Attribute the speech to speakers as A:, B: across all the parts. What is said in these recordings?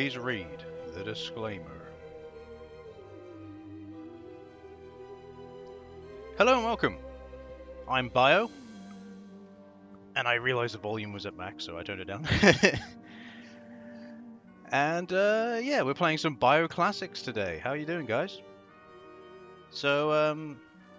A: please read the disclaimer. Hello and welcome. I'm Bio, and I realized the volume was at max, so I turned it down. And yeah, we're playing some Bio Classics today. How are you doing, guys? So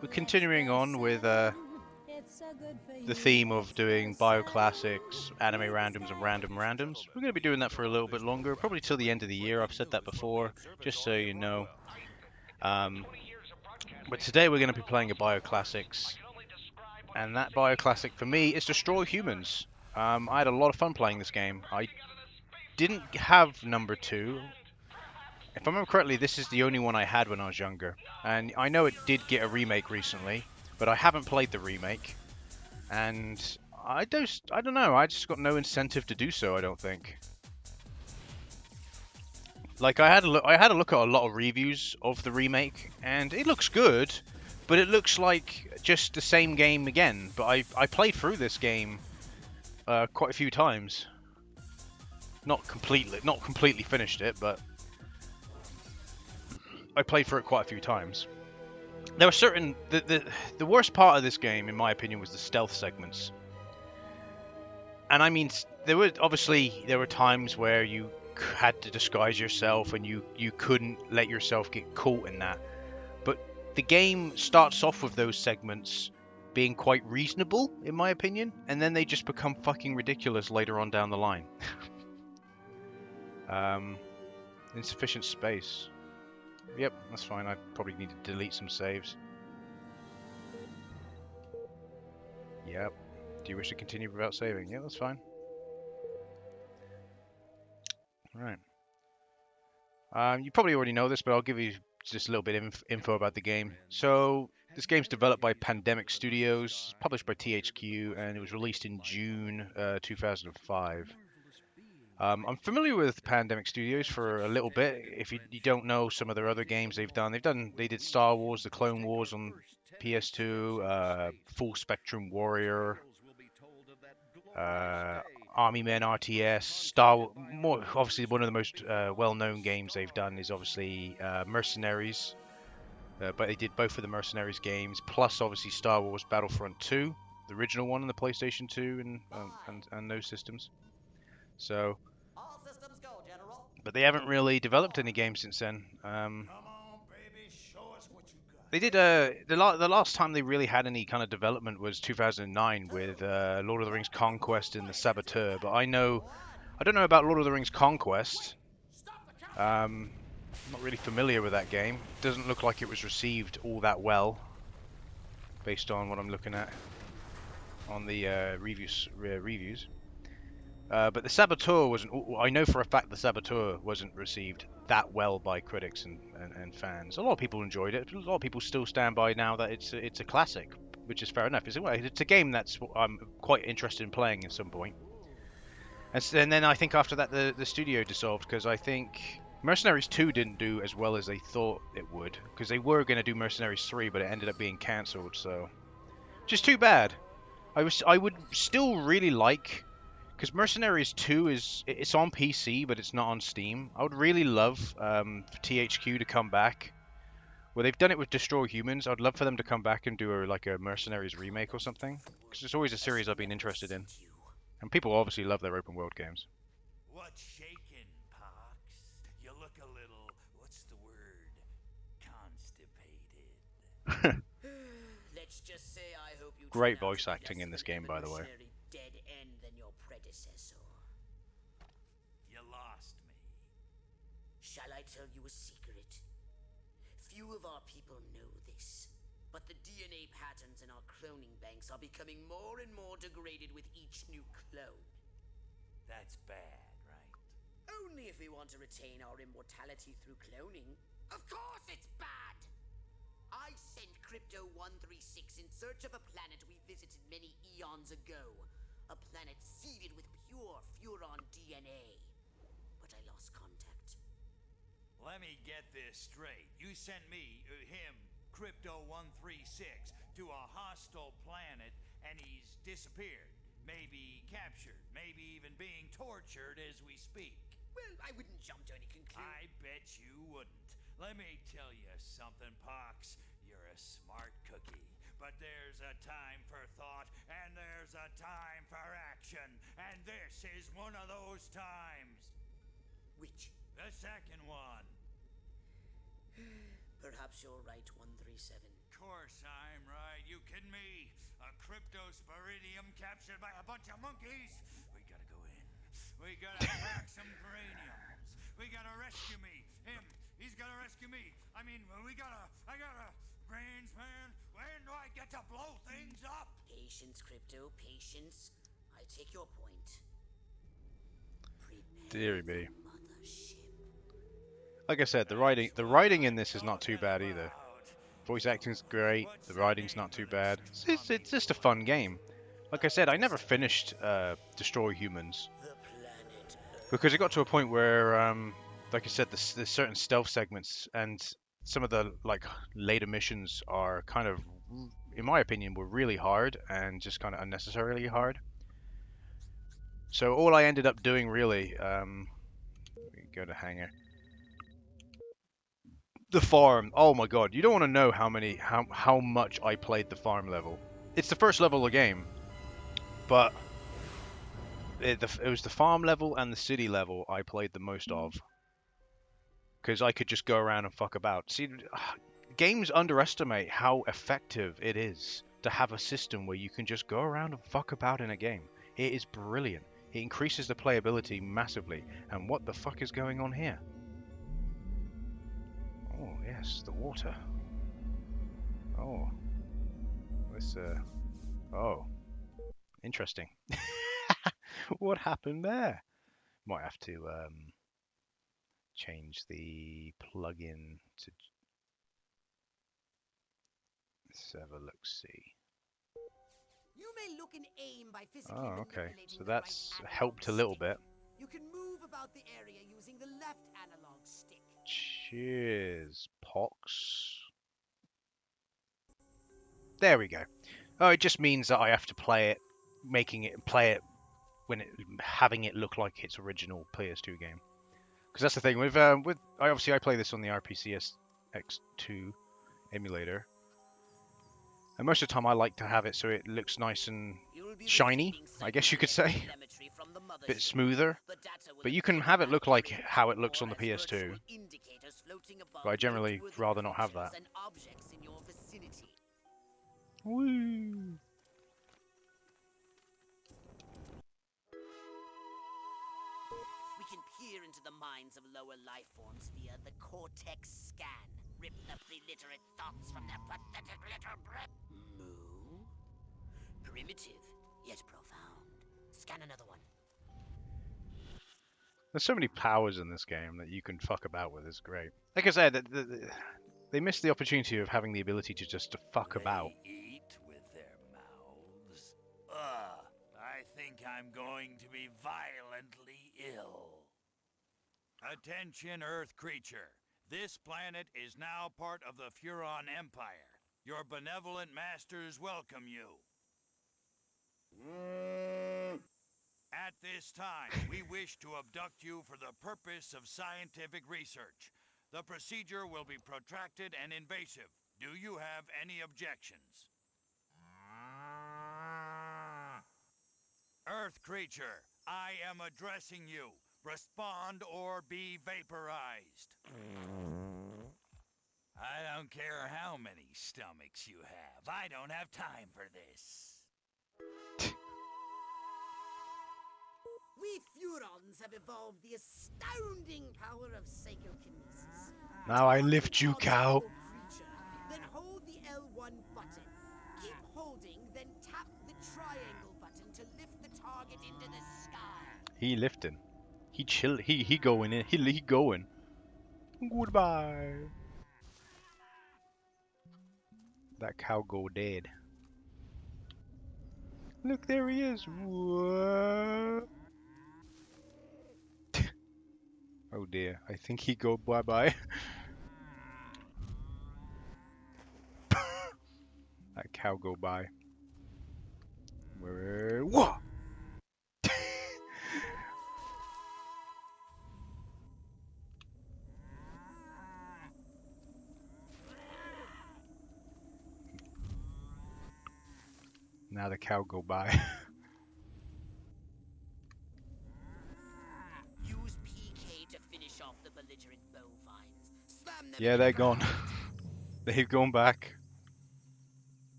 A: we're continuing on with the theme of doing Bio Classics, anime randoms, and random randoms. We're going to be doing that for a little bit longer, probably till the end of the year. I've said that before, just so you know. But today we're going to be playing a Bio Classics, and that Bio Classic for me is Destroy Humans. I had a lot of fun playing this game. I didn't have number 2. If I remember correctly, this is the only one I had when I was younger. And I know it did get a remake recently, but I haven't played the remake. And I don't know, I just got no incentive to do so, I don't think. Like, I had a look at a lot of reviews of the remake, and it looks good, but it looks like just the same game again. But I played through this game quite a few times. Not completely finished it, but I played through it quite a few times. There were certain the worst part of this game, in my opinion, was the stealth segments. And I mean, there were times where you had to disguise yourself, and you couldn't let yourself get caught in that. But the game starts off with those segments being quite reasonable, in my opinion, and then they just become fucking ridiculous later on down the line. Insufficient space. Yep, that's fine. I probably need to delete some saves. Yep. Do you wish to continue without saving? Yeah, that's fine. Right. You probably already know this, but I'll give you just a little bit of info about the game. So, this game's developed by Pandemic Studios, published by THQ, and it was released in June 2005. I'm familiar with Pandemic Studios for a little bit. If you don't know some of their other games they did Star Wars, the Clone Wars on PS2, Full Spectrum Warrior, Army Men RTS, more obviously one of the most well-known games they've done is obviously Mercenaries, but they did both of the Mercenaries games, plus obviously Star Wars Battlefront 2, the original one on the PlayStation 2 and those systems. So, but they haven't really developed any games since then. They did the last time they really had any kind of development was 2009 with Lord of the Rings Conquest and the Saboteur. But I don't know about Lord of the Rings Conquest. I'm not really familiar with that game. Doesn't look like it was received all that well, based on what I'm looking at on the reviews. But the Saboteur wasn't. I know for a fact the Saboteur wasn't received that well by critics and fans. A lot of people enjoyed it. A lot of people still stand by now that it's a classic, which is fair enough. It's a game that's I'm quite interested in playing at some point. And then I think after that the studio dissolved because I think Mercenaries 2 didn't do as well as they thought it would, because they were going to do Mercenaries 3, but it ended up being cancelled. So, just too bad. I would still really like. Because Mercenaries 2 it's on PC, but it's not on Steam. I would really love for THQ to come back. Well, they've done it with Destroy Humans. I'd love for them to come back and do a Mercenaries remake or something. Because it's always a series I've been interested in. And people obviously love their open world games.
B: What's shaking, Pox? You look a little, what's the word? Constipated.
C: Let's just say I hope you
A: Great voice acting in this game, by the way.
C: Dead end than your predecessor.
B: You lost me.
C: Shall I tell you a secret? Few of our people know this, but the DNA patterns in our cloning banks are becoming more and more degraded with each new clone.
B: That's bad, right?
C: Only if we want to retain our immortality through cloning. Of course it's bad! I sent Crypto-136 in search of a planet we visited many eons ago. A planet seeded with pure Furon DNA. But I lost contact.
B: Let me get this straight. You sent me, him, Crypto-136, to a hostile planet, and he's disappeared. Maybe captured. Maybe even being tortured as we speak.
C: Well, I wouldn't jump to any conclusion.
B: I bet you wouldn't. Let me tell you something, Pox. You're a smart cookie. But there's a time for thought, and there's a time for action. And this is one of those times.
C: Which?
B: The second one.
C: Perhaps you're right, 137.
B: Course I'm right. You kidding me? A cryptosporidium captured by a bunch of monkeys? We gotta go in. We gotta crack some craniums. We gotta rescue me. Him. He's gotta rescue me. I mean, I gotta. Brains, man. When do I get to blow things up?
C: Patience, Crypto, patience. I take your point.
A: Deary me.
C: Mothership.
A: Like I said, the writing in this is not too bad either. Voice acting's great. The writing's not too bad. It's just a fun game. Like I said, I never finished Destroy Humans
C: The planet Earth.
A: because it got to a point where, like I said, there's certain stealth segments and some of the like later missions are kind of, in my opinion, were really hard and just kind of unnecessarily hard. So all I ended up doing really, go to hangar. The farm. Oh my god, you don't want to know how much I played the farm level. It's the first level of the game, but it was the farm level and the city level I played the most of. Because I could just go around and fuck about. See, games underestimate how effective it is to have a system where you can just go around and fuck about in a game. It is brilliant. It increases the playability massively. And what the fuck is going on here? Oh, yes, the water. Oh. This, oh. Interesting. What happened there? Might have to, change the plugin to... Let's have a look-see.
C: You may look and aim by physically
A: Oh, okay.
C: manipulating
A: So
C: the
A: that's
C: right
A: helped a
C: analog
A: little
C: stick.
A: bit.
C: You can move about the area using the left analog stick.
A: Cheers, Pox. There we go. Oh, it just means that I have to play it, play it when having it look like its original PS2 game. Because that's the thing with I play this on the RPCS X2 emulator, and most of the time I like to have it so it looks nice and shiny, I guess you could say, a bit smoother. But you can have it look like how it looks on the PS2. But I generally rather not have that. Woo!
C: We can peer into the minds of lower life forms via the cortex scan. Rip the preliterate thoughts from their pathetic little breath. Moo? Primitive, yet profound. Scan another one.
A: There's so many powers in this game that you can fuck about with. It's great. Like I said, they missed the opportunity of having the ability to just to fuck about.
B: They eat with their mouths. Ugh, I think I'm going to be violently ill. Attention, Earth creature. This planet is now part of the Furon Empire. Your benevolent masters welcome you. At this time, we wish to abduct you for the purpose of scientific research. The procedure will be protracted and invasive. Do you have any objections? Earth creature, I am addressing you. Respond or be vaporized. I don't care how many stomachs you have. I don't have time for this.
C: We Furons have evolved the astounding power of psychokinesis.
A: Now I lift you, cow.
C: Creature, then hold the L1 button. Keep holding, then tap the triangle button to lift the target into the sky.
A: He lifting. He chill. He going in. He going. Goodbye. That cow go dead. Look, there he is. What? Oh dear. I think he go bye bye. That cow go by. Where? What? Now the cow go by.
C: Use PK to finish off the belligerent bovines. Slam them
A: Yeah,
C: in the
A: they're gone.
C: ground.
A: They've gone back.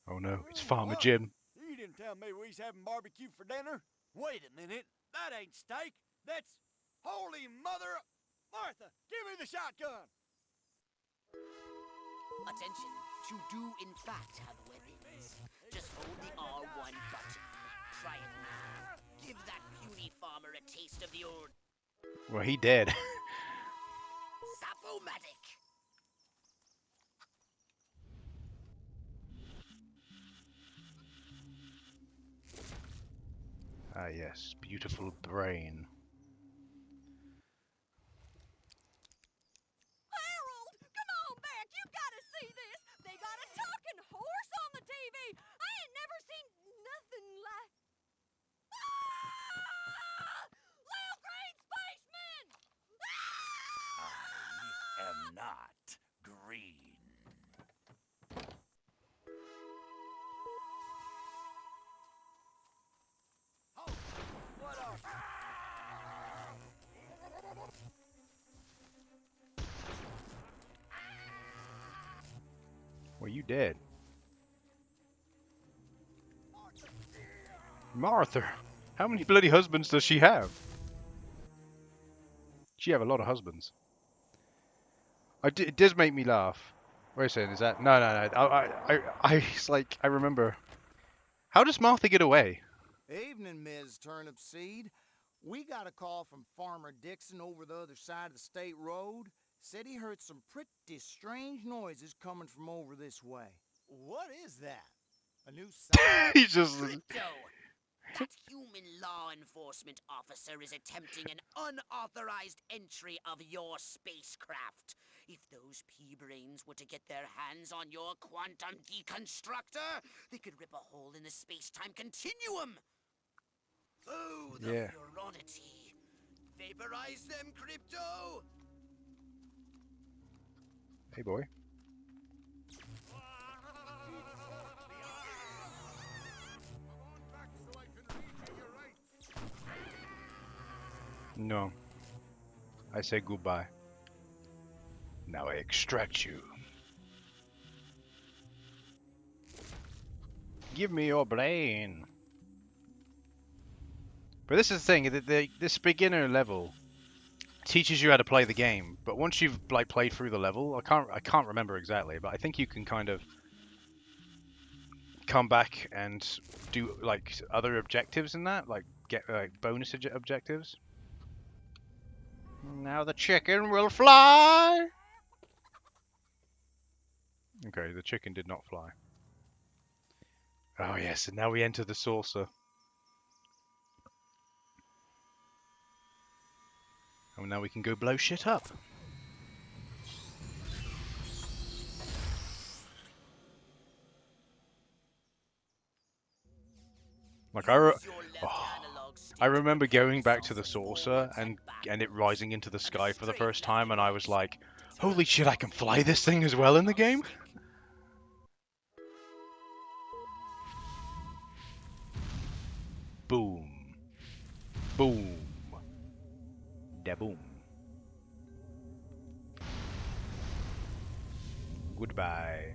A: Oh no, it's Farmer
B: What?
A: Jim.
B: You didn't tell me we was having barbecue for dinner. Wait a minute. That ain't steak. That's... Holy mother... Martha, give me the shotgun.
C: Attention, you do in fact have weapons. Just hold the R1 button. Try it now. Give that puny farmer a taste of the old
A: Well, he dead.
C: Sapomatic.
A: Ah yes, beautiful brain.
D: Harold, come on back. You gotta see this. They got a talking horse on the TV. I ain't never seen nothing like. Ah! Little green spaceman!
B: I am not green. Oh, what are...
A: Well, you dead. Martha! How many bloody husbands does she have? She have a lot of husbands. It does make me laugh. Wait a second, is that... No, no, no. It's like, I remember. How does Martha get away?
E: Evening, Ms. Turnipseed. We got a call from Farmer Dixon over the other side of the state road. Said he heard some pretty strange noises coming from over this way.
B: What is that? A new sign?
A: He's just...
C: Crypto! That human law enforcement officer is attempting an unauthorized entry of your spacecraft. If those pea-brains were to get their hands on your quantum deconstructor, they could rip a hole in the space-time continuum. Oh, the
A: Yeah.
C: huronity. Vaporize them, Crypto!
A: Hey, boy. No. I say goodbye. Now I extract you. Give me your brain. But this is the thing, this beginner level teaches you how to play the game, but once you've like played through the level, I can't remember exactly, but I think you can kind of come back and do like other objectives in that, like get bonus objectives. Now the chicken will fly. Okay, the chicken did not fly. Oh yes, and now we enter the saucer. And now we can go blow shit up. Like I remember going back to the saucer and it rising into the sky for the first time, and I was like, holy shit, I can fly this thing as well in the game? Boom. Boom. Da boom. Goodbye.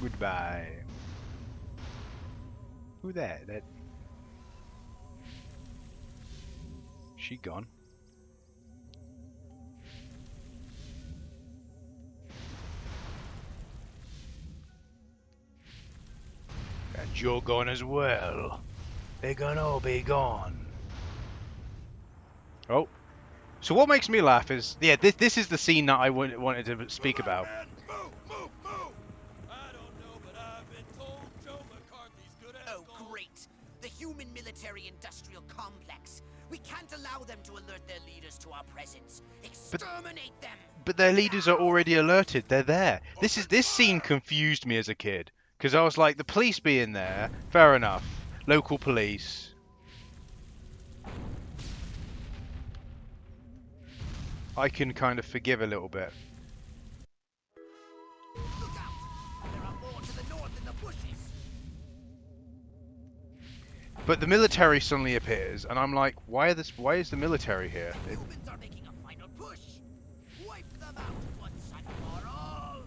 A: Goodbye. Who that? That... She gone. And you're gone as well. They're gonna all be gone. Oh. So what makes me laugh is, yeah, this is the scene that I wanted to speak about.
C: Oh, great. The human military-industrial complex. We can't allow them to alert their leaders to our presence. Exterminate them!
A: But their leaders are already alerted. They're there. This scene confused me as a kid. Because I was like, the police being there, fair enough. Local police. I can kind of forgive a little bit.
C: Look out! There are more to the north in the bushes.
A: But the military suddenly appears, and I'm like, why is the military here?
C: Humans are making a final push. Wipe them out once and for all.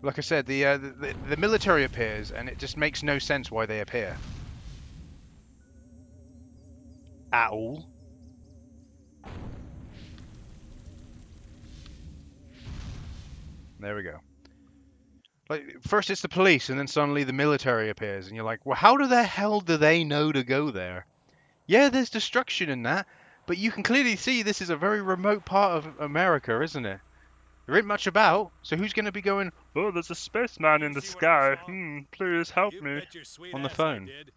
A: Like I said, the military appears, and it just makes no sense why they appear. At all. There we go. Like, first it's the police, and then suddenly the military appears, and you're like, well, how the hell do they know to go there? Yeah, there's destruction in that, but you can clearly see this is a very remote part of America, isn't it? There ain't much about, so who's going to be going, oh, there's a spaceman in the
B: See what I
A: sky,
B: saw?
A: please help
F: You
A: me,
F: bet your sweet
A: on the
F: ass I
A: phone.
F: did.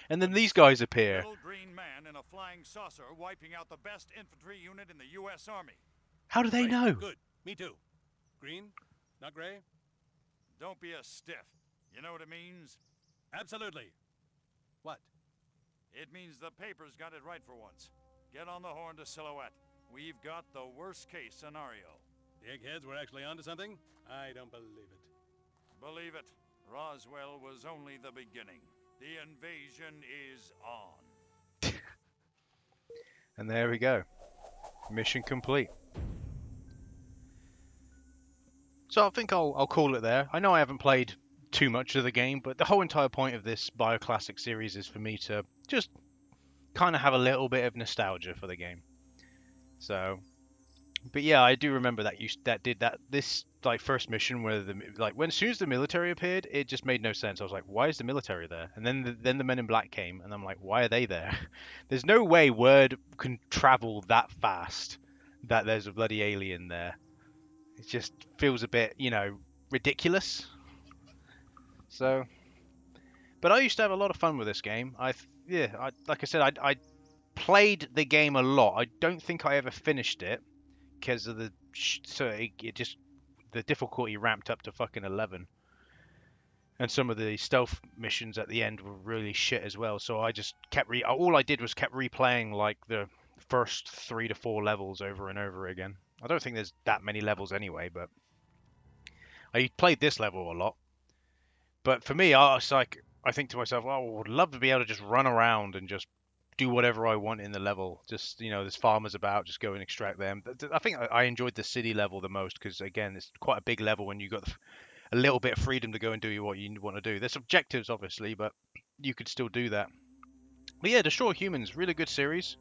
A: And then these guys appear.
B: Little green man in a flying saucer wiping out the best infantry unit in the U.S. Army.
A: How do they
F: Right,
A: know?
F: Good. Me too. Green, not gray?
B: Don't be a stiff. You know what it means?
F: Absolutely. What?
B: It means the papers got it right for once. Get on the horn to Silhouette. We've got the worst case scenario.
F: The eggheads were actually onto something? I don't believe it.
B: Believe it, Roswell was only the beginning. The invasion is on.
A: And there we go. Mission complete. So I think I'll call it there. I know I haven't played too much of the game, but the whole entire point of this Bioclassic series is for me to just kind of have a little bit of nostalgia for the game. So, but yeah, I do remember this like first mission where when as soon as the military appeared, it just made no sense. I was like, why is the military there? And then the Men in Black came, and I'm like, why are they there? There's no way word can travel that fast that there's a bloody alien there. It just feels a bit, ridiculous. So, but I used to have a lot of fun with this game. Like I said, I played the game a lot. I don't think I ever finished it because of the difficulty ramped up to fucking 11, and some of the stealth missions at the end were really shit as well. So I just all I did was kept replaying like the first 3 to 4 levels over and over again. I don't think there's that many levels anyway, but I played this level a lot. But for me, I think to myself, I would love to be able to just run around and just do whatever I want in the level. Just, there's farmers about, just go and extract them. I think I enjoyed the city level the most because, again, it's quite a big level when you've got a little bit of freedom to go and do what you want to do. There's objectives, obviously, but you could still do that. But yeah, Destroy Humans, really good series.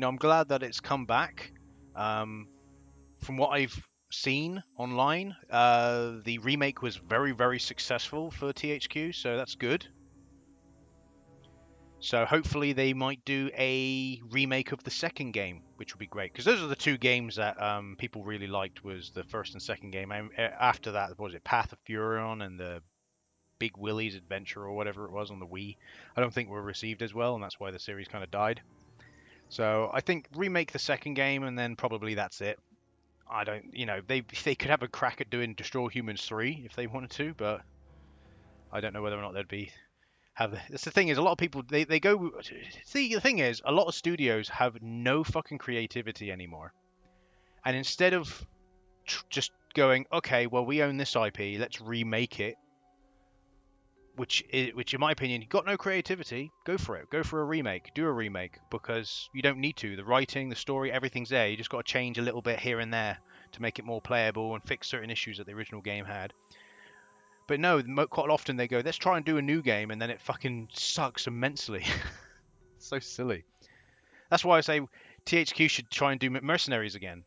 A: I'm glad that it's come back. From what I've seen online, the remake was very, very successful for THQ, so that's good. So hopefully they might do a remake of the second game, which would be great, because those are the two games that people really liked, was the first and second game. And after that, what was it, Path of Furion and the Big Willie's Adventure or whatever it was on the Wii, I don't think were received as well, and that's why the series kind of died. So I think remake the second game, and then probably that's it. I don't, they could have a crack at doing Destroy Humans 3 if they wanted to, but I don't know whether or not they'd that's the thing is, a lot of people, they go, see, the thing is, a lot of studios have no fucking creativity anymore. And instead of just going, okay, well, we own this IP, let's remake it, which in my opinion, you've got no creativity, go for it. Go for a remake. Do a remake, because you don't need to. The writing, the story, everything's there. You just got to change a little bit here and there to make it more playable and fix certain issues that the original game had. But no, quite often they go, let's try and do a new game, and then it fucking sucks immensely. So silly. That's why I say THQ should try and do Mercenaries again.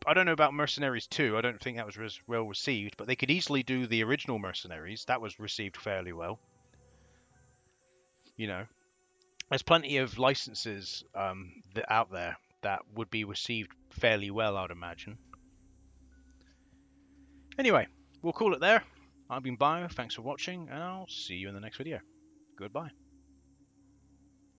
A: I don't know about Mercenaries 2. I don't think that was well received, but they could easily do the original Mercenaries. That was received fairly well. There's plenty of licenses out there that would be received fairly well, I'd imagine. Anyway, we'll call it there. I've been Bio. Thanks for watching, and I'll see you in the next video. Goodbye.